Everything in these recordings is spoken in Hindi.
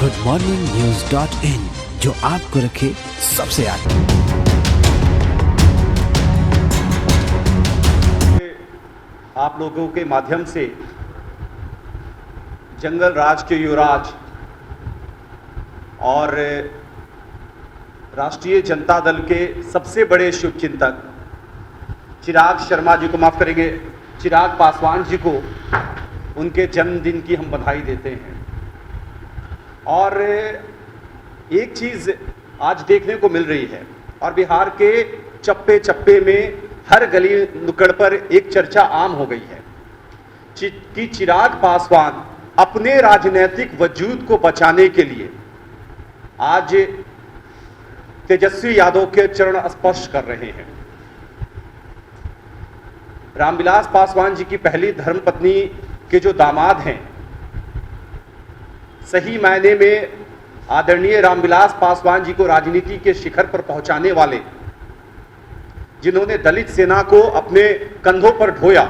goodmorningnews.in, जो आपको रखे सबसे आगे। आप लोगों के माध्यम से जंगल राज के युवराज और राष्ट्रीय जनता दल के सबसे बड़े शुभचिंतक चिराग शर्मा जी को, माफ करेंगे, चिराग पासवान जी को उनके जन्मदिन की हम बधाई देते हैं। और एक चीज़ आज देखने को मिल रही है और बिहार के चप्पे चप्पे में हर गली नुक्कड़ पर एक चर्चा आम हो गई है कि चिराग पासवान अपने राजनीतिक वजूद को बचाने के लिए आज तेजस्वी यादव के चरण स्पर्श कर रहे हैं। रामविलास पासवान जी की पहली धर्मपत्नी के जो दामाद हैं, सही मायने में आदरणीय रामविलास पासवान जी को राजनीति के शिखर पर पहुंचाने वाले, जिन्होंने दलित सेना को अपने कंधों पर ढोया,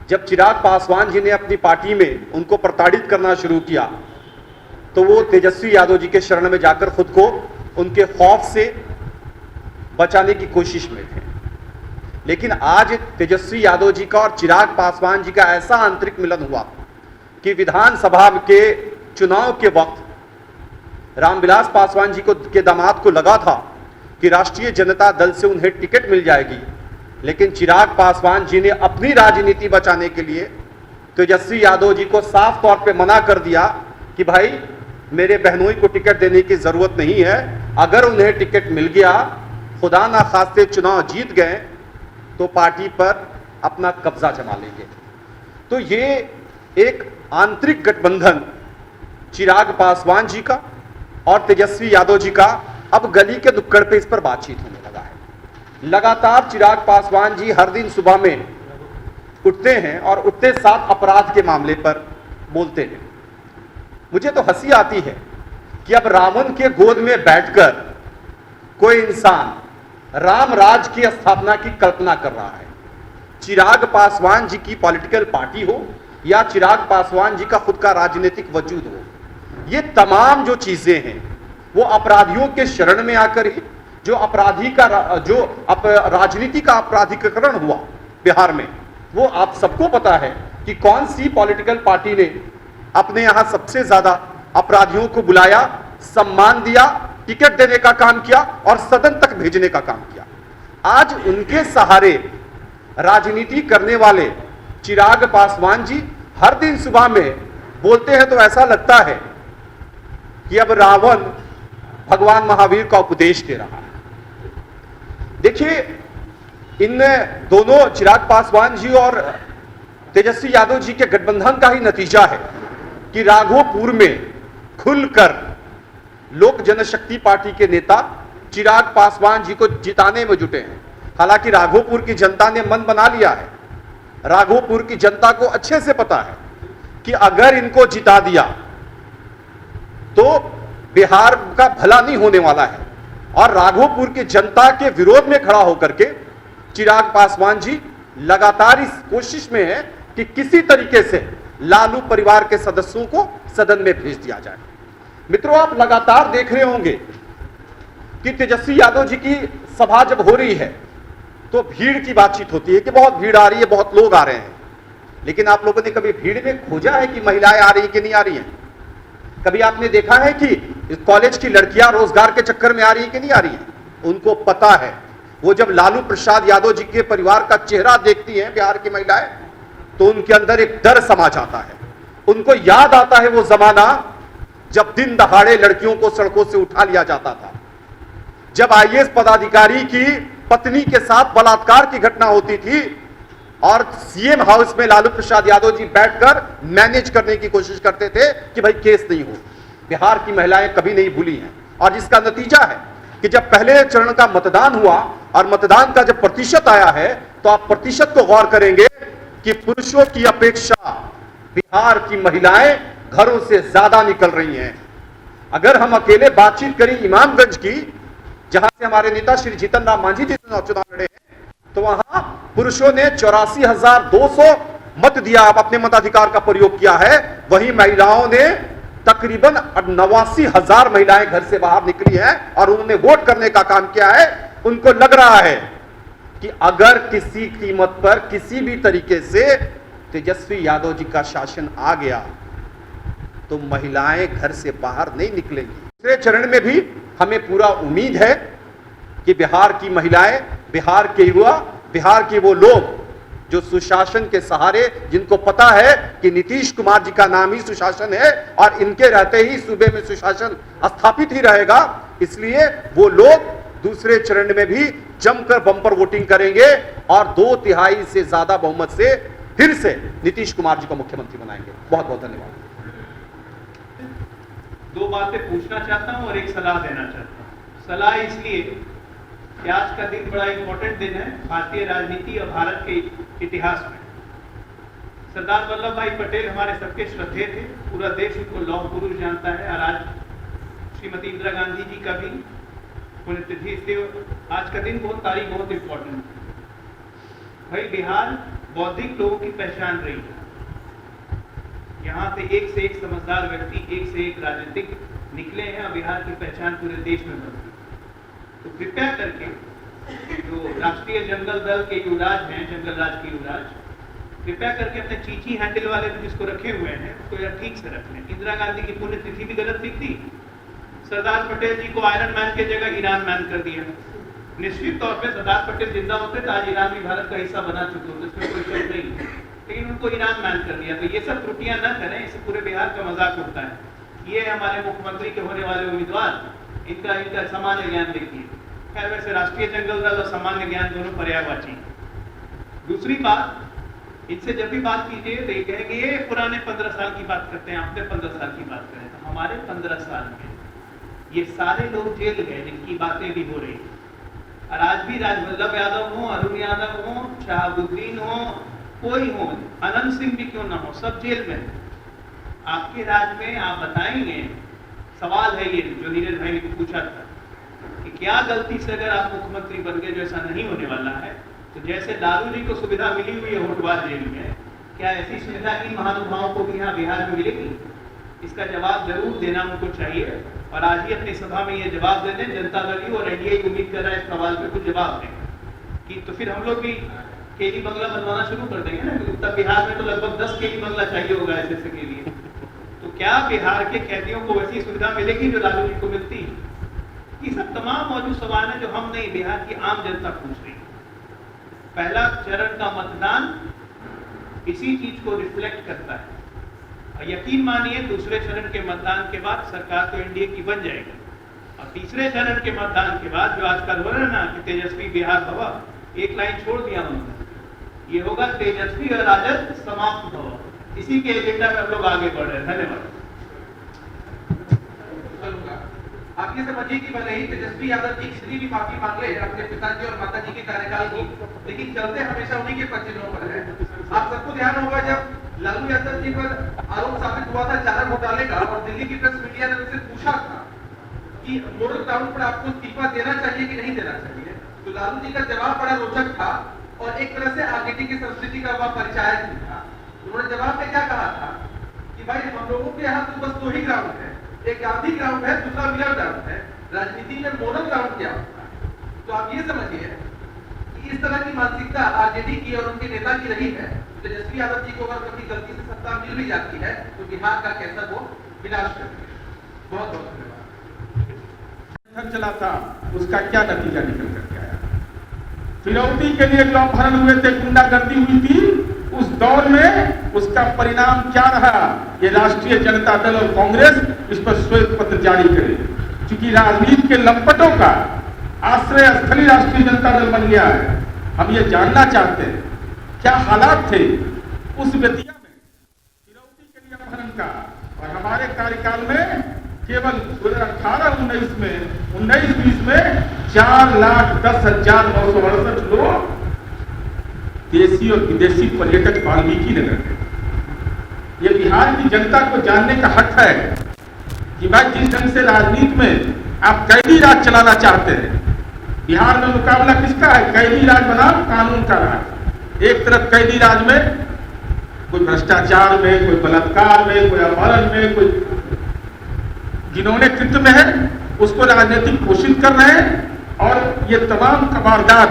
जब चिराग पासवान जी ने अपनी पार्टी में उनको प्रताड़ित करना शुरू किया तो वो तेजस्वी यादव जी के शरण में जाकर खुद को उनके खौफ से बचाने की कोशिश में थे। लेकिन आज तेजस्वी यादव जी का और चिराग पासवान जी का ऐसा आंतरिक मिलन हुआ कि विधानसभा के चुनाव के वक्त रामविलास पासवान जी को के दामाद को लगा था कि राष्ट्रीय जनता दल से उन्हें टिकट मिल जाएगी, लेकिन चिराग पासवान जी ने अपनी राजनीति बचाने के लिए तेजस्वी यादव जी को साफ तौर पे मना कर दिया कि भाई मेरे बहनोई को टिकट देने की जरूरत नहीं है, अगर उन्हें टिकट मिल गया, खुदा ना खास्ते चुनाव जीत गए तो पार्टी पर अपना कब्जा जमा लेंगे। तो ये एक आंतरिक गठबंधन चिराग पासवान जी का और तेजस्वी यादव जी का अब गली के नुक्कड़ पे इस पर बातचीत होने लगा है। लगातार चिराग पासवान जी हर दिन सुबह में उठते हैं और उठते साथ अपराध के मामले पर बोलते हैं। मुझे तो हंसी आती है कि अब रावण के गोद में बैठकर कोई इंसान राम राज की स्थापना की कल्पना कर रहा है। चिराग पासवान जी की पॉलिटिकल पार्टी हो या चिराग पासवान जी का खुद का राजनीतिक वजूद हो, ये तमाम जो चीजें हैं वो अपराधियों के शरण में आकर ही जो अपराधी का राजनीति का अपराधीकरण हुआ बिहार में, वो आप सबको पता है कि कौन सी पॉलिटिकल पार्टी ने अपने यहां सबसे ज्यादा अपराधियों को बुलाया, सम्मान दिया, टिकट देने का काम किया और सदन तक भेजने का काम किया। आज उनके सहारे राजनीति करने वाले चिराग पासवान जी हर दिन सुबह में बोलते हैं तो ऐसा लगता है कि अब रावण भगवान महावीर का उपदेश दे रहा है। देखिए, इन दोनों चिराग पासवान जी और तेजस्वी यादव जी के गठबंधन का ही नतीजा है कि राघोपुर में खुलकर लोक जनशक्ति पार्टी के नेता चिराग पासवान जी को जिताने में जुटे हैं। हालांकि राघोपुर की जनता ने मन बना लिया है। राघोपुर की जनता को अच्छे से पता है कि अगर इनको जिता दिया तो बिहार का भला नहीं होने वाला है, और राघोपुर की जनता के विरोध में खड़ा होकर के चिराग पासवान जी लगातार इस कोशिश में है कि किसी तरीके से लालू परिवार के सदस्यों को सदन में भेज दिया जाए। मित्रों, आप लगातार देख रहे होंगे कि तेजस्वी यादव जी की सभा जब हो रही है तो भीड़ की बातचीत होती है कि बहुत भीड़ आ रही है, बहुत लोग आ रहे हैं। लेकिन आप लोगों ने कभी भीड़ में खोजा है कि महिलाएं आ रही कि नहीं आ रही हैं? कभी आपने देखा है कि कॉलेज की लड़कियां रोजगार के चक्कर में आ रही है कि नहीं आ रही हैं? उनको पता है, वो जब लालू प्रसाद यादव जी के परिवार का चेहरा देखती हैं बिहार की महिलाएं तो उनके अंदर एक डर समा जाता है। उनको याद आता है वो जमाना जब दिन दहाड़े लड़कियों को सड़कों से उठा लिया जाता था, जब आईएएस पदाधिकारी की पत्नी के साथ बलात्कार की घटना होती थी और सीएम हाउस में लालू प्रसाद यादव जी बैठकर मैनेज करने की कोशिश करते थे कि भाई केस नहीं हो। बिहार की महिलाएं कभी नहीं भूली हैं, और जिसका नतीजा है कि जब पहले चरण का मतदान हुआ और मतदान का जब प्रतिशत आया है तो आप प्रतिशत को गौर करेंगे कि पुरुषों की अपेक्षा बिहार की महिलाएं घरों से ज्यादा निकल रही हैं। अगर हम अकेले बातचीत करें इमामगंज की, जहां से हमारे नेता श्री जीतन राम मांझी जी चुनाव लड़े हैं, तो वहां पुरुषों ने 84,200 मत दिया, अपने मताधिकार का प्रयोग किया है। वहीं महिलाओं ने तकरीबन 89,000 महिलाएं घर से बाहर निकली हैं और उन्होंने वोट करने का काम किया है। उनको लग रहा है कि अगर किसी कीमत पर किसी भी तरीके से तेजस्वी यादव जी का शासन आ गया तो महिलाएं घर से बाहर नहीं निकलेंगी। दूसरे चरण में भी हमें पूरा उम्मीद है कि बिहार की महिलाएं, बिहार के युवा, बिहार के वो लोग जो सुशासन के सहारे, जिनको पता है कि नीतीश कुमार जी का नाम ही सुशासन है और इनके रहते ही सूबे में सुशासन स्थापित ही रहेगा, इसलिए वो लोग दूसरे चरण में भी जमकर बम्पर वोटिंग करेंगे और 2/3 से ज्यादा बहुमत से फिर से नीतीश कुमार जी को मुख्यमंत्री बनाएंगे। बहुत बहुत धन्यवाद। दो बातें पूछना चाहता हूं और एक सलाह देना चाहता हूं। सलाह इसलिए कि आज का दिन बड़ा इंपॉर्टेंट दिन है भारतीय राजनीति और भारत के इतिहास में। सरदार वल्लभ भाई पटेल हमारे सबके श्रद्धेय थे, पूरा देश उनको लौह पुरुष जानता है और आज श्रीमती इंदिरा गांधी जी का भी पुण्यतिथि, इसलिए आज का दिन तारीख बहुत इंपॉर्टेंट है। भाई बिहार बौद्धिक लोगों की पहचान रही है। यहाँ से एक समझदार व्यक्ति, एक से एक राजनीतिक निकले हैं और बिहार की पहचान पूरे देश में बनी। तो कृपया करके जो राष्ट्रीय जंगल दल के युवराज हैं, जंगल राज के युवराज, कृपया करके अपने चीची हैंडल वाले भी जिसको रखे हुए हैं उसको यार ठीक से रख लें। इंदिरा गांधी की पुण्यतिथि भी गलत लिख दी, सरदार पटेल जी को आयरन मैन की जगह ईरान मैन कर दिया। निश्चित तौर पे सरदार पटेल जिंदा होते तो आज ईरान भी भारत का हिस्सा बना चुके होते, इसमें कोई शक नहीं, लेकिन उनको ईरान मैन कर दिया। तो ये सब त्रुटियां न करें, इससे पूरे बिहार का मजाक उड़ता है। ये हमारे मुख्यमंत्री के होने वाले उम्मीदवार, इनका सामान्य ज्ञान देखिए। खैर वैसे राष्ट्रीय जंगल दल और सामान्य ज्ञान दोनों पर्यायवाची। दूसरी बात, इनसे जब भी बात कीजिए तो ये कहेंगे ये पुराने 15 साल की बात करते हैं, आपने 15 साल की बात करें। तो हमारे 15 साल में ये सारे लोग जेल गए जिनकी बातें भी हो रही, और आज भी राजवल्लभ यादव हो, अरुण यादव हो, शहाबुद्दीन हो, कोई हो, अनंत सिंह भी क्यों ना हो, सब जेल में। आपके राज में आप बताएंगे, सवाल है ये जो नीरज भाई ने पूछा था कि क्या गलती से अगर आप मुख्यमंत्री बन गए, जो ऐसा नहीं होने वाला है, तो जैसे लालू जी को सुविधा मिली हुई है होटवार जेल में, क्या ऐसी सुविधा इन महानुभावों को भी यहाँ बिहार में मिलेगी? इसका जवाब जरूर देना उनको चाहिए और आज ही अपनी सभा में ये जवाब दे दें। जनता दल और एनडीए उम्मीद कर रहा है इस सवाल पे कुछ जवाब दें कि तो फिर हम लोग भी केली बंगला बनवाना शुरू कर देंगे ना। उत्तर बिहार में तो लगभग 10 केली बंगला चाहिए होगा ऐसे के लिए। तो क्या बिहार के कैदियों को वैसी सुविधा मिलेगी जो लालू जी को मिलती है? ये सब तमाम मौजूद सवाल है जो हम नहीं, बिहार की आम जनता पूछ रही है। पहला चरण का मतदान इसी चीज को रिफ्लेक्ट करता है और यकीन मानिए दूसरे चरण के मतदान के बाद सरकार तो एनडीए की बन जाएगी और तीसरे चरण के मतदान के बाद जो आजकल हो रहा है ना कि तेजस्वी बिहार भवा, एक लाइन छोड़ दिया उन्होंने, ये होगा तेजस्वी और राजद समाप्त भवा। इसी के एजेंडा में हम लोग आगे बढ़ रहे हैं। धन्यवाद। आप ये समझिए कि भले ही तेजस्वी यादव जी किसी भी माफी मांग ले अपने पिताजी और माताजी के कार्यकाल की, लेकिन चलते हमेशा उन्हीं के पचिनों पर है। आप सबको ध्यान होगा जब लालू यादव जी पर आरोप साबित हुआ था चारा घोटाले का और दिल्ली की प्रेस मीडिया ने उनसे पूछा था कि मोरल ग्राउंड पर आपको इस्तीफा देना चाहिए कि नहीं देना चाहिए, तो लालू जी का जवाब बड़ा रोचक था और एक तरह से आरजेडी की संस्कृति का वह परिचायक भी था। उन्होंने जवाब में क्या कहा था कि भाई हम लोगों के यहाँ तो बस 2 ही ग्राउंड है, एक गांधी ग्राउंड है, दूसरा मिलर ग्राउंड है। राजनीति में मोरल ग्राउंड क्या होता है? तो आप ये समझिए कि इस तरह की मानसिकता आरजेडी की और उनके नेता की रही है। तेजस्वी यादव जी को अगर कभी गलती से सत्ता मिल भी जाती है तो बिहार का कैसा वो विनाश करेंगे। बहुत बहुत धन्यवाद। चला था उसका क्या नतीजा निकल करके आया? फिरौती के लिए जो अपहरण हुए थे, गुंडागर्दी हुई थी, उस दौर में उसका परिणाम क्या रहा? ये राष्ट्रीय जनता दल और कांग्रेस इस पर श्वेत पत्र जारी करे, क्योंकि राजनीति के लंपटों का आश्रय स्थली राष्ट्रीय जनता दल बन गया है। हम ये जानना चाहते हैं क्या हालात थे उस बेतिया में फिरौती के लिए अपहरण का, और हमारे कार्यकाल में केवल 2018-19 में 19-20 में 4,10,968 लोग देशी और विदेशी पर्यटक वाल्मीकि नगर के। ये बिहार की जनता को जानने का हक है कि भाई जिस ढंग से राजनीति में आप कैदी राज चलाना चाहते हैं, बिहार में मुकाबला किसका है? कैदी राज बनाम कानून का राज। एक तरफ कैदी राज में कोई भ्रष्टाचार में, कोई बलात्कार में, कोई अपहरण में, कोई जिन्होंने कृत्य में है उसको राजनीतिक घोषित कर रहे हैं। और ये तमाम वारदात,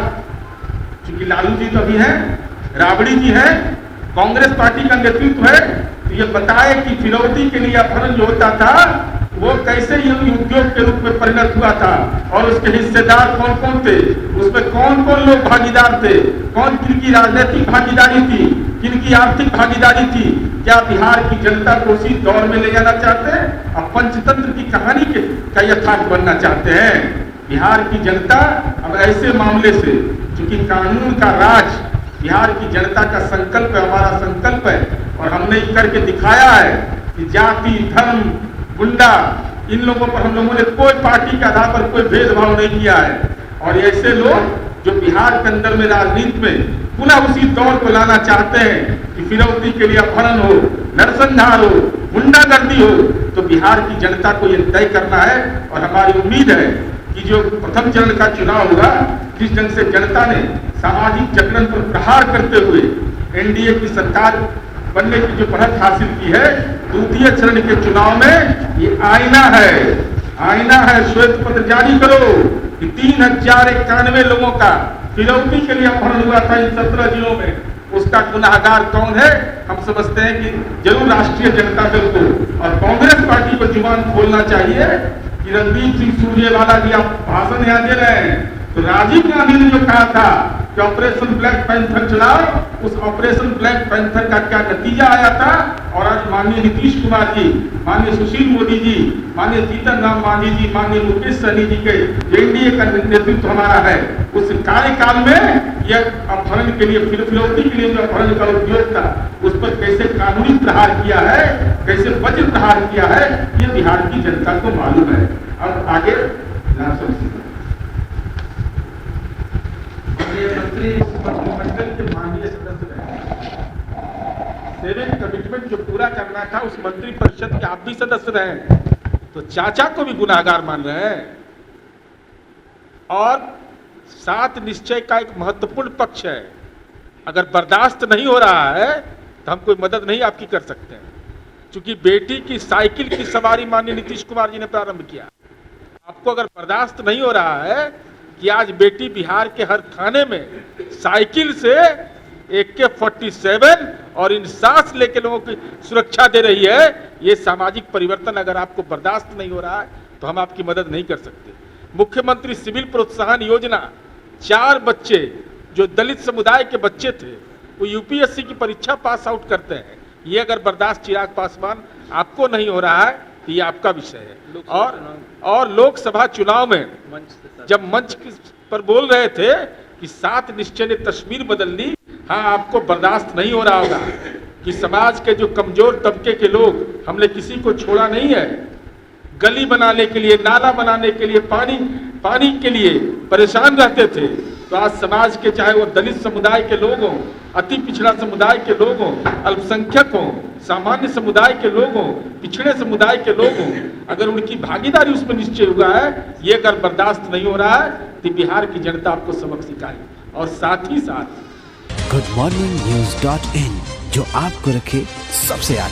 चूंकि लालू जी तो अभी है, राबड़ी जी है, कांग्रेस पार्टी का नेतृत्व है, तो ये बताए कि फिरौती के लिए अपहरण जो होता था वो कैसे ये उद्योग के रूप में परिणत हुआ था और उसके हिस्सेदार कौन कौन थे, उसमें कौन कौन लोग भागीदार थे, कौन किनकी राजनीतिक भागीदारी थी, किनकी आर्थिक भागीदारी थी। क्या बिहार की जनता को उसी दौर में ले जाना चाहते हैं? अब पंचतंत्र की कहानी का यथार्थ बनना चाहते हैं। बिहार की जनता अब ऐसे मामले से, चूंकि कानून का राज बिहार की जनता का संकल्प है, हमारा संकल्प है, और हमने करके दिखाया है कि जाति, धर्म, गुंडा, इन लोगों पर हम लोगों ने कोई पार्टी के आधार पर कोई भेदभाव नहीं किया है। और ऐसे लोग जो बिहार के अंदर में राजनीति में पुनः उसी दौर को लाना चाहते हैं कि फिरौती के लिए अपहरण हो, नरसंहार हो, गुंडागर्दी हो, तो बिहार की जनता को यह तय करना है। और हमारी उम्मीद है कि जो प्रथम चरण का चुनाव होगा, जिस ढंग से जनता ने सामाजिक जगरण पर प्रहार करते हुए एनडीए की सरकार बनने की जो बढ़त हासिल की है, द्वितीय चरण के चुनाव में ये आईना है। श्वेत पत्र जारी करो कि 3091 लोगों का फिरौती के लिए अपहरण हुआ था इन 17 जिलों में। उसका गुनाहगार कौन है? हम समझते हैं कि जरूर राष्ट्रीय जनता दल को और कांग्रेस पार्टी को जुबान खोलना चाहिए कि रणदीप सिंह सुरजेवाला जी आप भाषण यहाँ दे रहे हैं, तो राजीव गांधी ने जो कहा था कि ऑपरेशन ब्लैक पैंथर चलाओ, उस ऑपरेशन ब्लैक पैंथर का क्या नतीजा आया था। और आज माननीय नीतीश कुमार जी, माननीय सुशील मोदी जी, माननीय जीतन राम मांझी जी, माननीय मुकेश सहनी जी के एनडीए का नेतृत्व हमारा है, उस कार्यकाल में यह अपहरण के लिए, फिरौती के लिए जो अपहरण का उद्योग था, उस पर कैसे कानूनी प्रहार किया है, कैसे वज्र प्रहार किया है, ये बिहार की जनता को मालूम है। अब आगे मंत्रिमंडल के माननीय सदस्य रहे, सेविंग कमिटमेंट जो पूरा करना था उस मंत्रिपरिषद के आप भी सदस्य रहे, तो चाचा को भी गुनाहगार मान रहे हैं। और 7 निश्चय का एक महत्वपूर्ण पक्ष है, अगर बर्दाश्त नहीं हो रहा है तो हम कोई मदद नहीं आपकी कर सकते हैं। क्योंकि बेटी की साइकिल की सवारी माननीय नीतीश कुमार जी ने प्रारंभ किया। आपको अगर बर्दाश्त नहीं हो रहा है कि आज बेटी बिहार के हर थाने में साइकिल से AK-47 और इन सांस लेके लोगों की सुरक्षा दे रही है, ये सामाजिक परिवर्तन अगर आपको बर्दाश्त नहीं हो रहा है तो हम आपकी मदद नहीं कर सकते। मुख्यमंत्री सिविल प्रोत्साहन योजना, 4 बच्चे जो दलित समुदाय के बच्चे थे वो यूपीएससी की परीक्षा पास आउट करते हैं, ये अगर बर्दाश्त चिराग पासवान आपको नहीं हो रहा है तो ये आपका विषय है। और लोकसभा चुनाव में जब मंच पर बोल रहे थे कि 7 निश्चय ने तस्वीर बदल दी, हाँ आपको बर्दाश्त नहीं हो रहा होगा कि समाज के जो कमजोर तबके के लोग, हमने किसी को छोड़ा नहीं है। गली बनाने के लिए, नाला बनाने के लिए, पानी के लिए परेशान रहते थे, तो आज समाज के चाहे वो दलित समुदाय के लोग हों, अति पिछड़ा समुदाय के लोग हों, अल्पसंख्यक हों, सामान्य समुदाय के लोग हों, पिछड़े समुदाय के लोग हों, अगर उनकी भागीदारी उसमें निश्चय हुआ है, ये अगर बर्दाश्त नहीं हो रहा है तो बिहार की जनता आपको सबक सिखाएगी। और साथ ही साथ goodmorningnews.in, जो आपको रखे सबसे आगे।